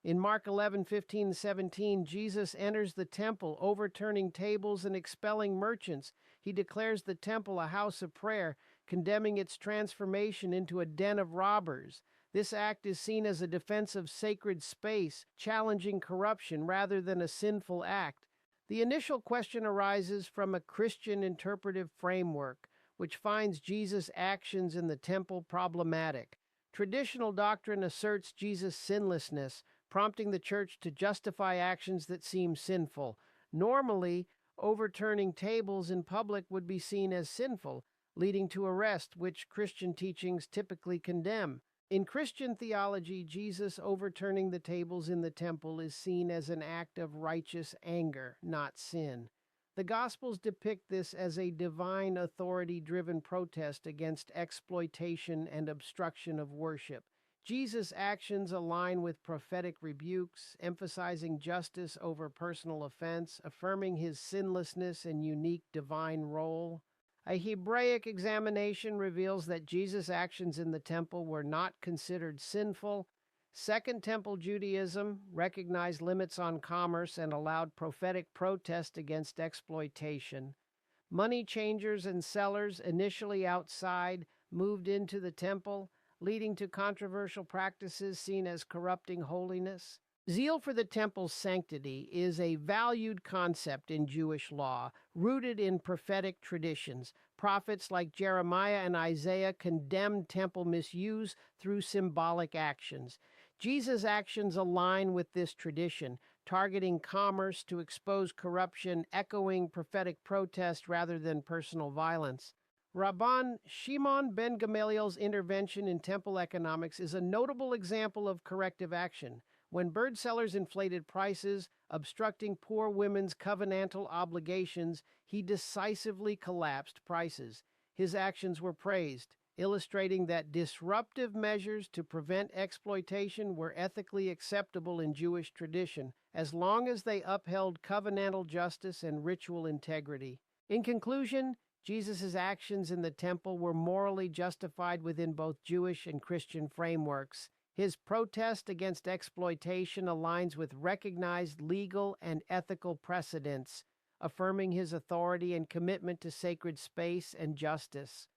In Mark 11:15-17, Jesus enters the temple, overturning tables and expelling merchants. He declares the temple a house of prayer, condemning its transformation into a den of robbers. This act is seen as a defense of sacred space, challenging corruption rather than a sinful act. The initial question arises from a Christian interpretive framework, which finds Jesus' actions in the temple problematic. Traditional doctrine asserts Jesus' sinlessness, prompting the church to justify actions that seem sinful. Normally, overturning tables in public would be seen as sinful, leading to arrest, which Christian teachings typically condemn. In Christian theology, Jesus overturning the tables in the temple is seen as an act of righteous anger, not sin. The Gospels depict this as a divine authority-driven protest against exploitation and obstruction of worship. Jesus' actions align with prophetic rebukes, emphasizing justice over personal offense, affirming his sinlessness and unique divine role. A Hebraic examination reveals that Jesus' actions in the temple were not considered sinful. Second Temple Judaism recognized limits on commerce and allowed prophetic protest against exploitation. Money changers and sellers, initially outside, moved into the temple, leading to controversial practices seen as corrupting holiness. Zeal for the temple's sanctity is a valued concept in Jewish law, rooted in prophetic traditions. Prophets like Jeremiah and Isaiah condemned temple misuse through symbolic actions. Jesus' actions align with this tradition, targeting commerce to expose corruption, echoing prophetic protest rather than personal violence. Rabban Shimon ben Gamaliel's intervention in temple economics is a notable example of corrective action. When bird sellers inflated prices, obstructing poor women's covenantal obligations, he decisively collapsed prices. His actions were praised, illustrating that disruptive measures to prevent exploitation were ethically acceptable in Jewish tradition, as long as they upheld covenantal justice and ritual integrity. In conclusion, Jesus' actions in the temple were morally justified within both Jewish and Christian frameworks. His protest against exploitation aligns with recognized legal and ethical precedents, affirming his authority and commitment to sacred space and justice.